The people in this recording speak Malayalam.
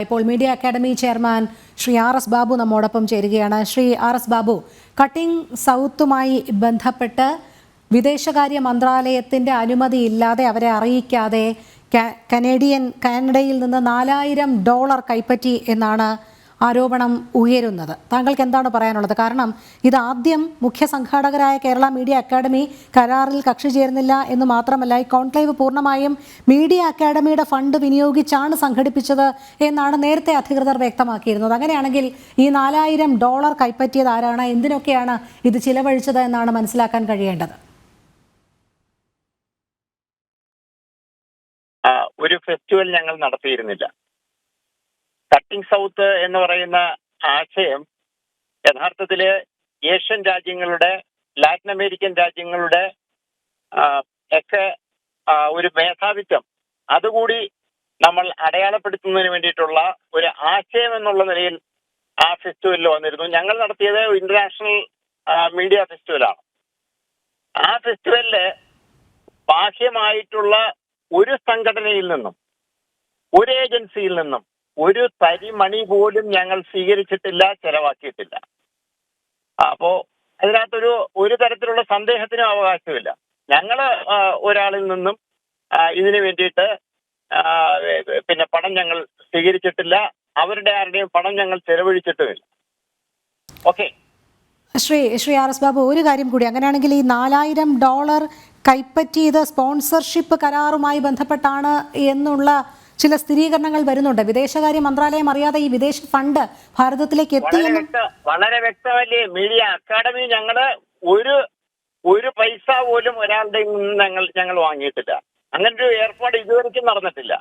ഇപ്പോൾ media academy chairman Shri R S. Babu നമ്മോടൊപ്പം ചേരുകയാണ്. ശ്രീ ആർ.എസ്. ബാബു, കട്ടിംഗ് സൗത്തുമായി ബന്ധപ്പെട്ട് വിദേശകാര്യ മന്ത്രാലയത്തിന്റെ അനുമതിയില്ലാതെ അവരെ അറിയിക്കാതെ കാനഡയിൽ നിന്ന് $4000 കൈപ്പറ്റി എന്നാണ് ആരോപണം ഉയരുന്നത്. താങ്കൾക്ക് എന്താണ് പറയാനുള്ളത്? കാരണം ഇതാദ്യം മുഖ്യ സംഘാടകരായ കേരള മീഡിയ അക്കാദമി കരാറിൽ കക്ഷി ചേരുന്നില്ല എന്ന് മാത്രമല്ല, ഈ കോൺക്ലേവ് പൂർണ്ണമായും മീഡിയ അക്കാദമിയുടെ ഫണ്ട് വിനിയോഗിച്ചാണ് സംഘടിപ്പിച്ചത് എന്നാണ് നേരത്തെ അധികൃതർ വ്യക്തമാക്കിയിരുന്നത്. അങ്ങനെയാണെങ്കിൽ ഈ $4000 കൈപ്പറ്റിയത് ആരാണ്, എന്തിനൊക്കെയാണ് ഇത് ചിലവഴിച്ചത് എന്നാണ് മനസ്സിലാക്കാൻ കഴിയേണ്ടത്. ഒരു ഫെസ്റ്റിവൽ ഞങ്ങൾ നടത്തിയിരുന്നില്ല. കട്ടിംഗ് സൗത്ത് എന്ന് പറയുന്ന ആശയം യഥാർത്ഥത്തില് ഏഷ്യൻ രാജ്യങ്ങളുടെ, ലാറ്റിൻ അമേരിക്കൻ രാജ്യങ്ങളുടെ ഒക്കെ ഒരു മേധാവിത്വം അതുകൂടി നമ്മൾ അടയാളപ്പെടുത്തുന്നതിന് വേണ്ടിയിട്ടുള്ള ഒരു ആശയം എന്നുള്ള നിലയിൽ ആ ഫെസ്റ്റിവലിൽ വന്നിരുന്നു. ഞങ്ങൾ നടത്തിയത് ഇന്റർനാഷണൽ മീഡിയ ഫെസ്റ്റിവലാണ്. ആ ഫെസ്റ്റിവലില് ബാഹ്യമായിട്ടുള്ള ഒരു സംഘടനയിൽ നിന്നും, ഒരു ഏജൻസിയിൽ നിന്നും ഒരു തരിമണി പോലും ഞങ്ങൾ സ്വീകരിച്ചിട്ടില്ല, ചെലവാക്കിയിട്ടില്ല. അപ്പോ അതിനകത്തൊരു ഒരു തരത്തിലുള്ള സന്ദേഹത്തിനും അവകാശമില്ല. ഞങ്ങൾ ഒരാളിൽ നിന്നും ഇതിനു വേണ്ടിയിട്ട് പിന്നെ പണം ഞങ്ങൾ സ്വീകരിച്ചിട്ടില്ല, അവരുടെ ആരുടെയും പണം ഞങ്ങൾ ചെലവഴിച്ചിട്ടുമില്ല. ഓക്കെ. ശ്രീ ആർ.എസ്. ബാബു, ഒരു കാര്യം കൂടി, അങ്ങനെയാണെങ്കിൽ ഈ $4000 കൈപ്പറ്റിയത് സ്പോൺസർഷിപ്പ് കരാറുമായി ബന്ധപ്പെട്ടാണ് എന്നുള്ള ചില സ്ഥിരീകരണങ്ങൾ വരുന്നുണ്ട്. വിദേശകാര്യ മന്ത്രാലയം അറിയാതെ ഈ വിദേശ ഫണ്ട് ഭാരതത്തിലേക്ക് എത്തിയെന്നും വളരെ വ്യക്തമല്ലേ? മീഡിയ അക്കാദമി ഞങ്ങള് ഒരു പൈസ പോലും ഒരാളുടെ നിന്ന് ഞങ്ങൾ വാങ്ങിയിട്ടില്ല. അങ്ങനെ ഒരു ഏർപ്പാട് ഇതുവരെയ്ക്കും നടന്നിട്ടില്ല.